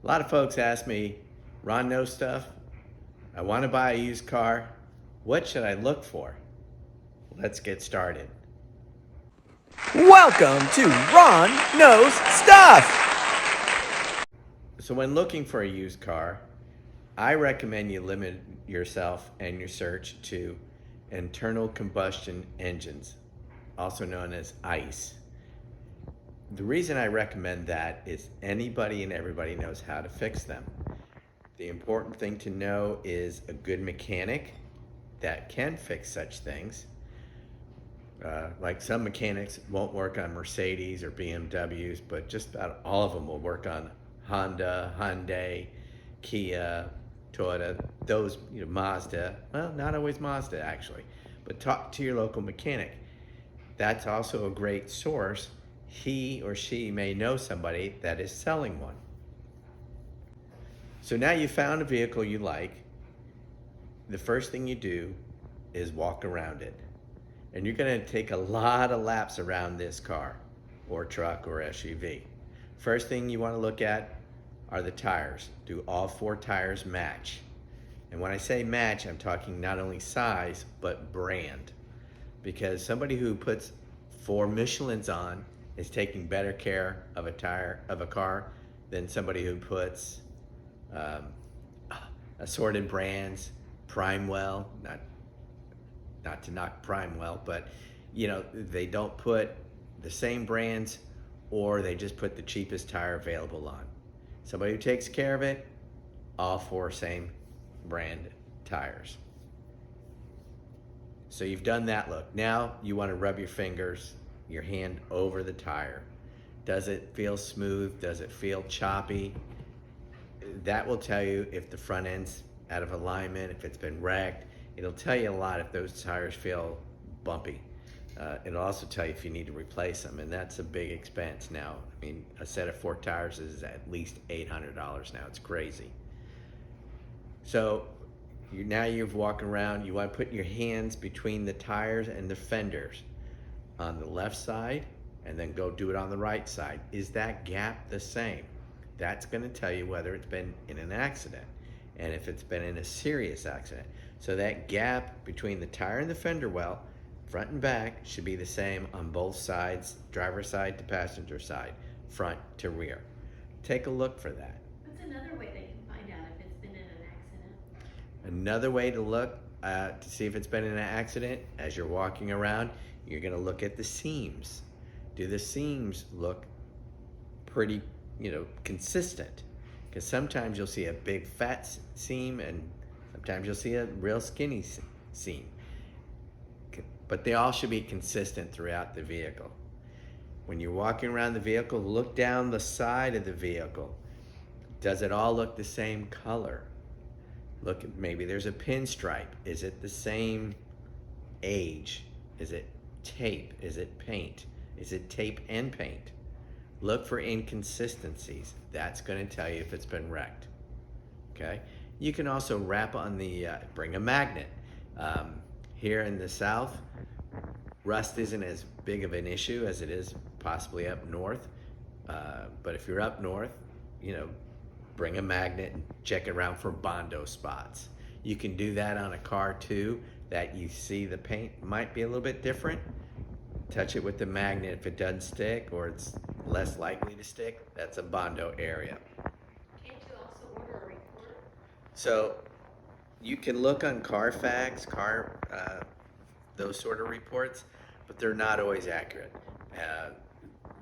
A lot of folks ask me, Ron knows stuff. I want to buy a used car. What should I look for? Let's get started. Welcome to Ron Knows Stuff. So, when looking for a used car, I recommend you limit yourself and your search to internal combustion engines, also known as ICE. The reason I recommend that is anybody and everybody knows how to fix them. The important thing to know is a good mechanic that can fix such things. Like some mechanics won't work on Mercedes or BMWs, but just about all of them will work on Honda, Hyundai, Kia, Toyota, those, Mazda. Well, not always Mazda actually, but talk to your local mechanic. That's also a great source. He or she may know somebody that is selling one. So now you found a vehicle you like. The first thing you do is walk around it. And you're going to take a lot of laps around this car or truck or SUV. First thing you want to look at are the tires. Do all four tires match? And when I say match, I'm talking not only size, but brand. Because somebody who puts 4 Michelins on is taking better care of a car than somebody who puts assorted brands, Primewell, not to knock Primewell, but they don't put the same brands, or they just put the cheapest tire available on. Somebody who takes care of it, all 4 same brand tires. So you've done that look. Now you want to rub your hand over the tire. Does it feel smooth? Does it feel choppy? That will tell you if the front end's out of alignment, if it's been wrecked. It'll tell you a lot if those tires feel bumpy. It'll also tell you if you need to replace them, and that's a big expense now. I mean, a set of 4 tires is at least $800 now. It's crazy. So now you've walked around. You want to put your hands between the tires and the fenders on the left side, and then go do it on the right side. Is that gap the same? That's going to tell you whether it's been in an accident and if it's been in a serious accident. So that gap between the tire and the fender well, front and back, should be the same on both sides, driver's side to passenger side, front to rear. Take a look for that. What's another way they can find out if it's been in an accident? Another way to look to see if it's been in an accident, as you're walking around, you're going to look at the seams. Do the seams look pretty, consistent? Because sometimes you'll see a big fat seam and sometimes you'll see a real skinny seam. But they all should be consistent throughout the vehicle. When you're walking around the vehicle, look down the side of the vehicle. Does it all look the same color? Look, maybe there's a pinstripe. Is it the same age? Is it tape? Is it paint? Is it tape and paint? Look for inconsistencies. That's going to tell you if it's been wrecked. Okay? You can also wrap on bring a magnet. Here in the South, rust isn't as big of an issue as it is possibly up north. But if you're up north, bring a magnet and check around for Bondo spots. You can do that on a car too, that you see the paint might be a little bit different. Touch it with the magnet. If it doesn't stick or it's less likely to stick, that's a Bondo area. Can't you also order a report? So you can look on Carfax, those sort of reports, but they're not always accurate.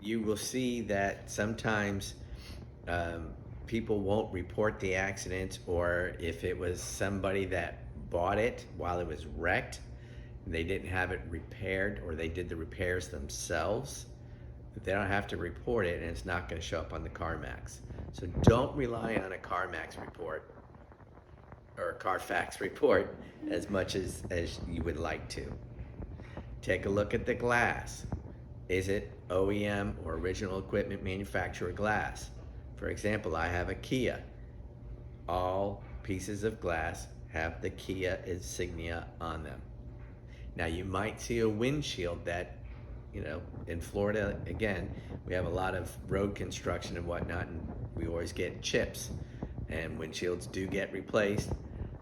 You will see that sometimes people won't report the accidents, or if it was somebody that bought it while it was wrecked, they didn't have it repaired, or they did the repairs themselves, they don't have to report it, and it's not going to show up on the CarMax. So don't rely on a CarMax report or a Carfax report as much as you would like to. Take a look at the glass. Is it OEM or original equipment manufacturer glass? For example, I have a Kia. All pieces of glass have the Kia insignia on them. Now you might see a windshield that You know, in Florida, again, we have a lot of road construction and whatnot, and we always get chips, and windshields do get replaced.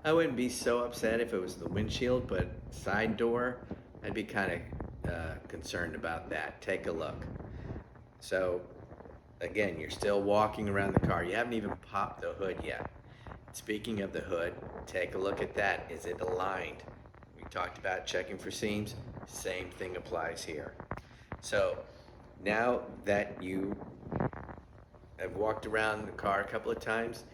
I wouldn't be so upset if it was the windshield, but side door, I'd be kind of concerned about that. Take a look. So, again, you're still walking around the car. You haven't even popped the hood yet. Speaking of the hood, take a look at that. Is it aligned? We talked about checking for seams. Same thing applies here. So now that you have walked around the car a couple of times,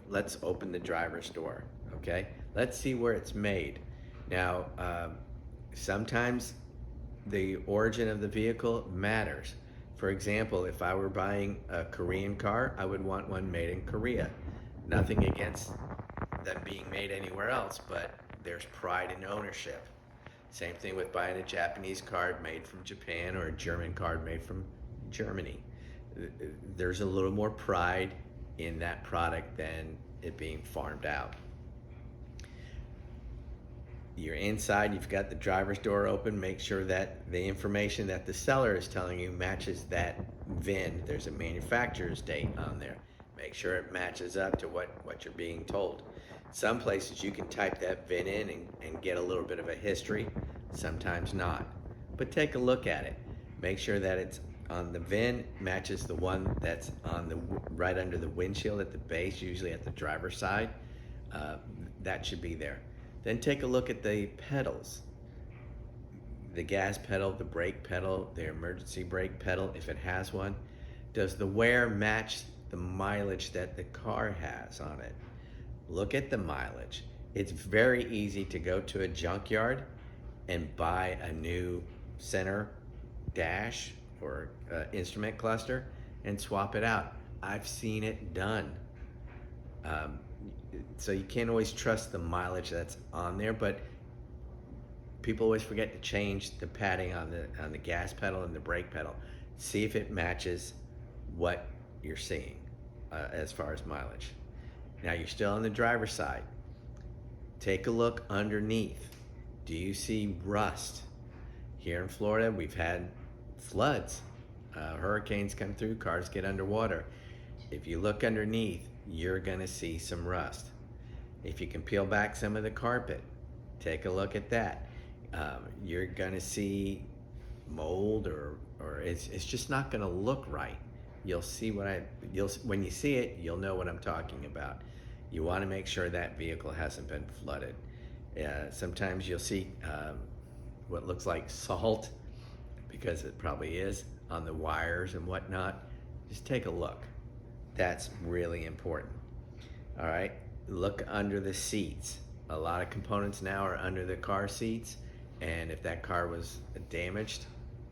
let's open the driver's door, okay? Let's see where it's made. Now, sometimes the origin of the vehicle matters. For example, if I were buying a Korean car, I would want one made in Korea. Nothing against them being made anywhere else, but there's pride in ownership. Same thing with buying a Japanese car made from Japan or a German car made from Germany. There's a little more pride in that product than it being farmed out. You're inside, you've got the driver's door open. Make sure that the information that the seller is telling you matches that VIN. There's a manufacturer's date on there. Make sure it matches up to what you're being told. Some places you can type that VIN in and get a little bit of a history, sometimes not. But take a look at it. Make sure that it's on the VIN matches the one that's on the right under the windshield at the base, usually at the driver's side. That should be there. Then take a look at the pedals. The gas pedal, the brake pedal, the emergency brake pedal, if it has one. Does the wear match the mileage that the car has on it? Look at the mileage. It's very easy to go to a junkyard and buy a new center dash or instrument cluster and swap it out. I've seen it done. So you can't always trust the mileage that's on there, but people always forget to change the padding on the gas pedal and the brake pedal. See if it matches what you're seeing as far as mileage. Now you're still on the driver's side. Take a look underneath. Do you see rust? Here in Florida, we've had floods. Hurricanes come through, cars get underwater. If you look underneath, you're gonna see some rust. If you can peel back some of the carpet, take a look at that. You're gonna see mold or it's just not gonna look right. You'll see when you see it, you'll know what I'm talking about. You wanna make sure that vehicle hasn't been flooded. Sometimes you'll see what looks like salt, because it probably is, on the wires and whatnot. Just take a look. That's really important. All right, look under the seats. A lot of components now are under the car seats, and if that car was damaged,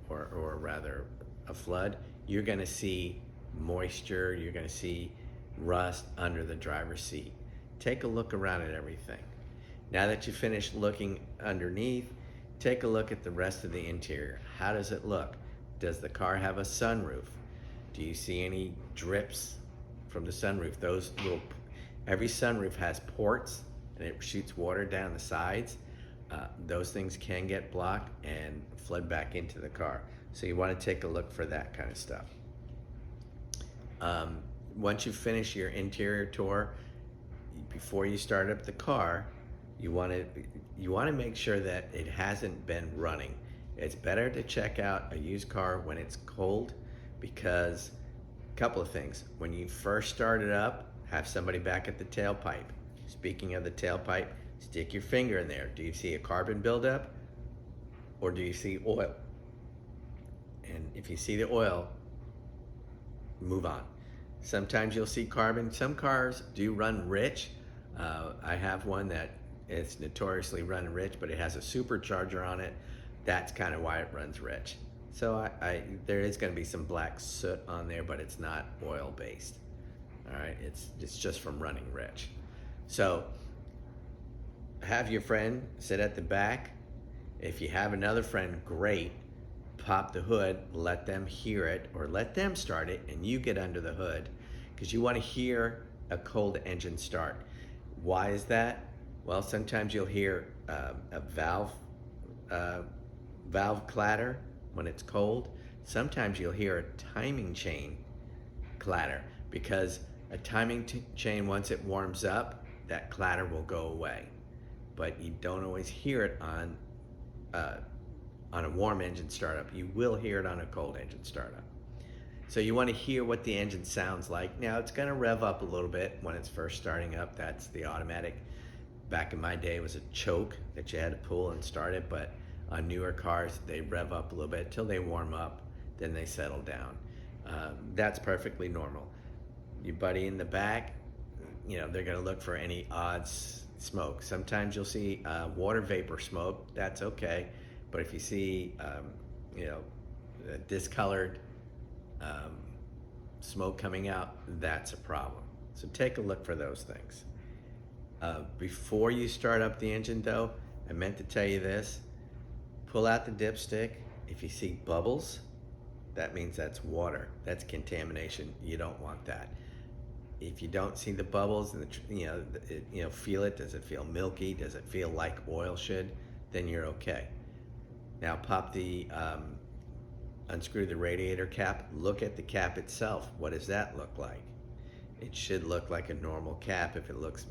or rather a flood, you're gonna see moisture, you're gonna see rust under the driver's seat. Take a look around at everything. Now that you finished looking underneath, take a look at the rest of the interior. How does it look? Does the car have a sunroof? Do you see any drips from the sunroof? Every sunroof has ports, and it shoots water down the sides. Those things can get blocked and flood back into the car. So you want to take a look for that kind of stuff. Once you finish your interior tour, before you start up the car, you want to make sure that it hasn't been running. It's better to check out a used car when it's cold, because a couple of things. When you first start it up, have somebody back at the tailpipe. Speaking of the tailpipe, stick your finger in there. Do you see a carbon buildup, or do you see oil? And if you see the oil, move on. Sometimes you'll see carbon. Some cars do run rich. I have one that is notoriously run rich, but it has a supercharger on it. That's kind of why it runs rich. So there is going to be some black soot on there, but it's not oil based. All right, it's just from running rich. So have your friend sit at the back. If you have another friend, great. Pop the hood, let them hear it, or let them start it, and you get under the hood, because you want to hear a cold engine start. Why is that? Well, sometimes you'll hear a valve clatter, when it's cold, sometimes you'll hear a timing chain clatter, because a timing chain, once it warms up, that clatter will go away. But you don't always hear it on a warm engine startup. You will hear it on a cold engine startup. So you want to hear what the engine sounds like. Now it's going to rev up a little bit when it's first starting up. That's the automatic. Back in my day, it was a choke that you had to pull and start it, but on newer cars, they rev up a little bit till they warm up, then they settle down. That's perfectly normal. Your buddy in the back, they're going to look for any odd smoke. Sometimes you'll see water vapor smoke. That's okay. But if you see, discolored smoke coming out, that's a problem. So take a look for those things. Before you start up the engine though, I meant to tell you this, pull out the dipstick. If you see bubbles, that means that's water. That's contamination. You don't want that. If you don't see the bubbles and feel it, does it feel milky? Does it feel like oil should? Then you're okay. Now unscrew the radiator cap, look at the cap itself. What does that look like? It should look like a normal cap. If it looks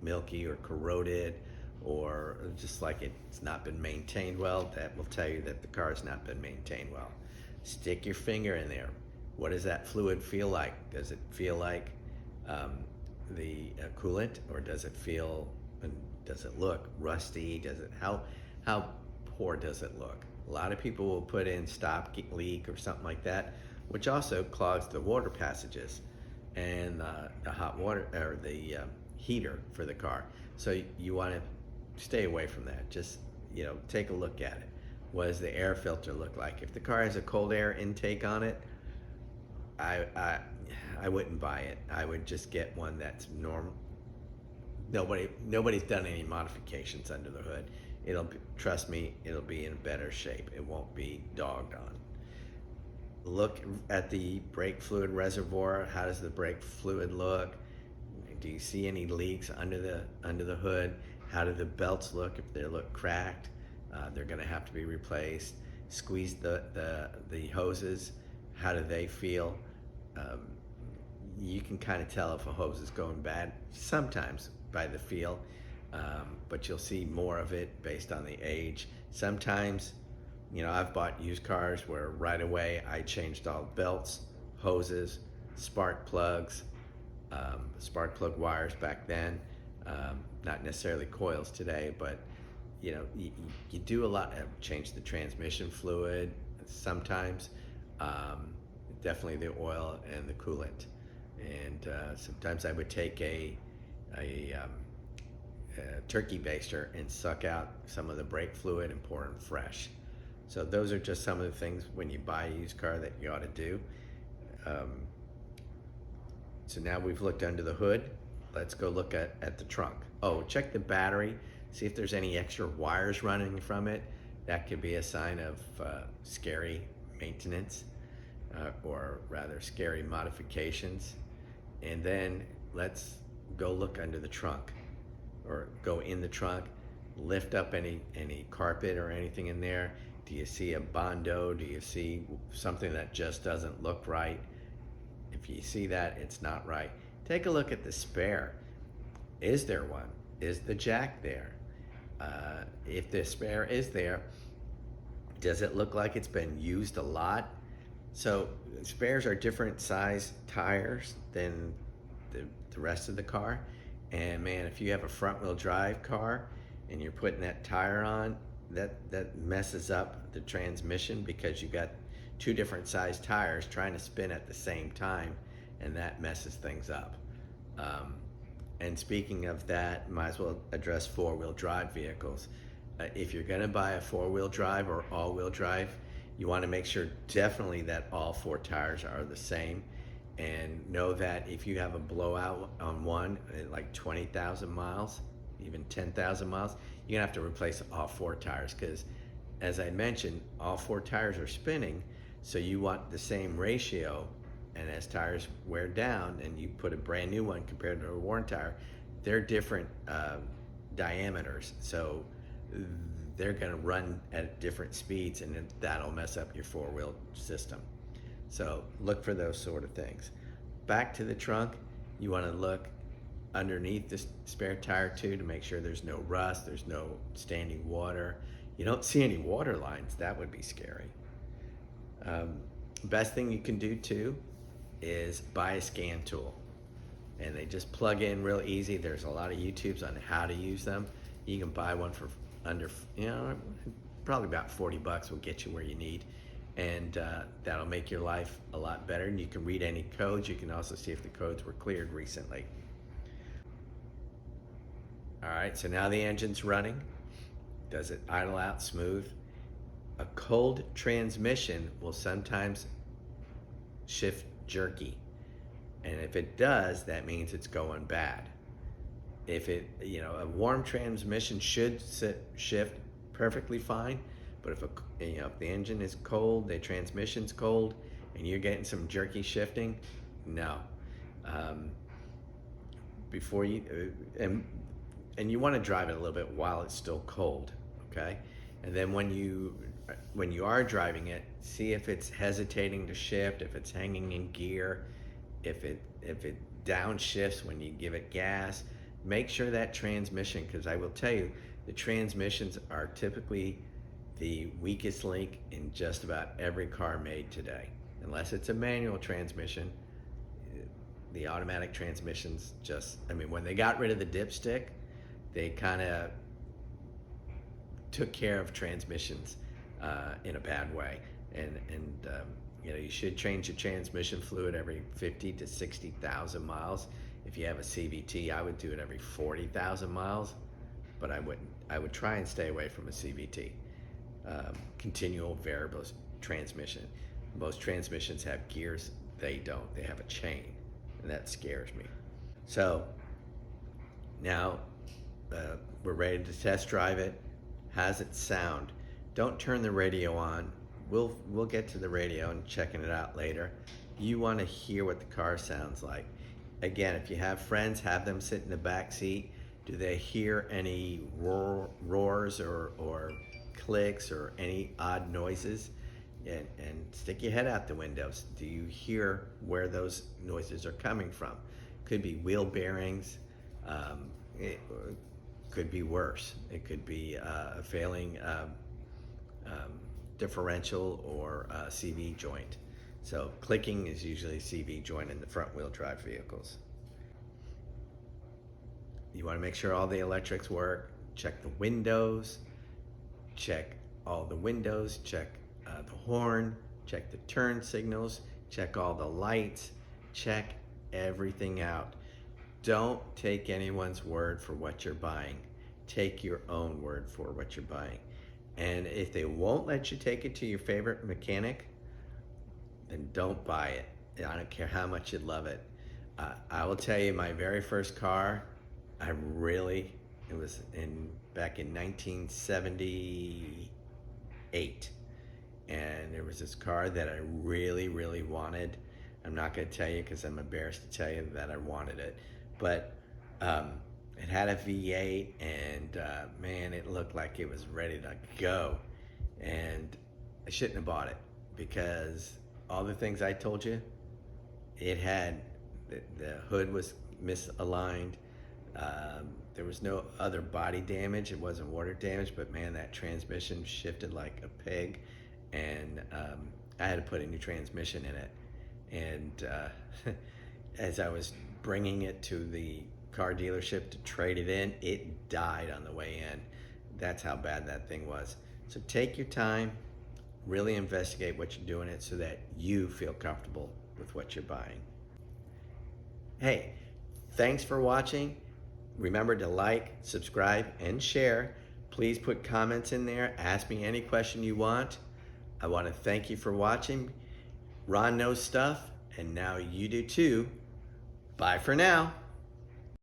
milky or corroded, or just like it's not been maintained well, that will tell you that the car has not been maintained well. Stick your finger in there. What does that fluid feel like? Does it feel like the coolant, or does it look rusty? How poor does it look? A lot of people will put in stop leak or something like that, which also clogs the water passages and the hot water, or the heater for the car. So you want to stay away from that. Just take a look at it. What does the air filter look like? If the car has a cold air intake on it, I wouldn't buy it. I would just get one that's normal. Nobody's done any modifications under the hood. Trust me, it'll be in better shape. It won't be dogged on. Look at the brake fluid reservoir. How does the brake fluid look? Do you see any leaks under the hood? How do the belts look? If they look cracked, they're going to have to be replaced. Squeeze the hoses. How do they feel? You can kind of tell if a hose is going bad sometimes by the feel, but you'll see more of it based on the age. Sometimes, I've bought used cars where right away I changed all belts, hoses, spark plugs, spark plug wires back then, not necessarily coils today, but you do a lot. Change the transmission fluid sometimes, definitely the oil and the coolant, and sometimes I would take a turkey baster and suck out some of the brake fluid and pour in fresh. So those are just some of the things when you buy a used car that you ought to do. So now we've looked under the hood. Let's go look at the trunk. Oh, check the battery. See if there's any extra wires running from it. That could be a sign of scary maintenance, or rather scary modifications. And then let's go look under the trunk, or go in the trunk, lift up any carpet or anything in there. Do you see a Bondo? Do you see something that just doesn't look right? If you see that, it's not right. Take a look at the spare. Is there one? Is the jack there? If the spare is there, does it look like it's been used a lot? So spares are different size tires than the rest of the car. And man, if you have a front wheel drive car and you're putting that tire on, that messes up the transmission, because you've got two different size tires trying to spin at the same time, and that messes things up. And speaking of that, might as well address four-wheel drive vehicles. If you're gonna buy a four-wheel drive or all-wheel drive, you wanna make sure definitely that all four tires are the same, and know that if you have a blowout on one at like 20,000 miles, even 10,000 miles, you're gonna have to replace all four tires, because as I mentioned, all four tires are spinning, so you want the same ratio. And as tires wear down and you put a brand new one compared to a worn tire, they're different diameters, so they're going to run at different speeds, and that'll mess up your four-wheel system. So look for those sort of things. Back to the trunk, you want to look underneath the spare tire too to make sure there's no rust, there's no standing water. You don't see any water lines, that would be scary. Best thing you can do too is buy a scan tool, and they just plug in real easy. There's a lot of YouTubes on how to use them. You can buy one for under, probably about 40 bucks will get you where you need, and that'll make your life a lot better. And you can read any codes. You can also see if the codes were cleared recently. All right, so now the engine's running. Does it idle out smooth? A cold transmission will sometimes shift jerky, and if it does, that means it's going bad. If it, a warm transmission should shift perfectly fine, but if if the engine is cold, the transmission's cold, and you're getting some jerky shifting, no. Before you and you want to drive it a little bit while it's still cold, okay? And then when you are driving it, see if it's hesitating to shift, if it's hanging in gear, if it downshifts when you give it gas. Make sure that transmission, because I will tell you, the transmissions are typically the weakest link in just about every car made today. Unless it's a manual transmission, the automatic transmissions when they got rid of the dipstick, they kind of took care of transmissions in a bad way, and you should change your transmission fluid every 50 to 60,000 miles. If you have a CVT, I would do it every 40,000 miles, but I wouldn't. I would try and stay away from a CVT. Continual variable transmission. Most transmissions have gears. They don't. They have a chain, and that scares me. So now we're ready to test drive it. How's it sound? Don't turn the radio on. We'll get to the radio and checking it out later. You want to hear what the car sounds like. Again, if you have friends, have them sit in the back seat. Do they hear any roars or clicks or any odd noises? And stick your head out the windows. Do you hear where those noises are coming from? Could be wheel bearings. It could be worse. It could be a failing differential or CV joint. So clicking is usually a CV joint in the front wheel drive vehicles. You want to make sure all the electrics work. Check the windows, check all the windows, check the horn, check the turn signals, check all the lights, check everything out. Don't take anyone's word for what you're buying. Take your own word for what you're buying. And if they won't let you take it to your favorite mechanic, then don't buy it. I don't care how much you love it. I will tell you, my very first car, it was back in 1978. And there was this car that I really, really wanted. I'm not gonna tell you because I'm embarrassed to tell you that I wanted it. But it had a V8, and man, it looked like it was ready to go. And I shouldn't have bought it, because all the things I told you, it had, the hood was misaligned. There was no other body damage. It wasn't water damage, but man, that transmission shifted like a pig, and I had to put a new transmission in it. And as I was bringing it to the car dealership to trade it in, it died on the way in. That's how bad that thing was. So take your time, really investigate what you're doing it so that you feel comfortable with what you're buying. Hey, thanks for watching. Remember to like, subscribe, and share. Please put comments in there. Ask me any question you want. I want to thank you for watching. Ron knows stuff, and now you do too. Bye for now.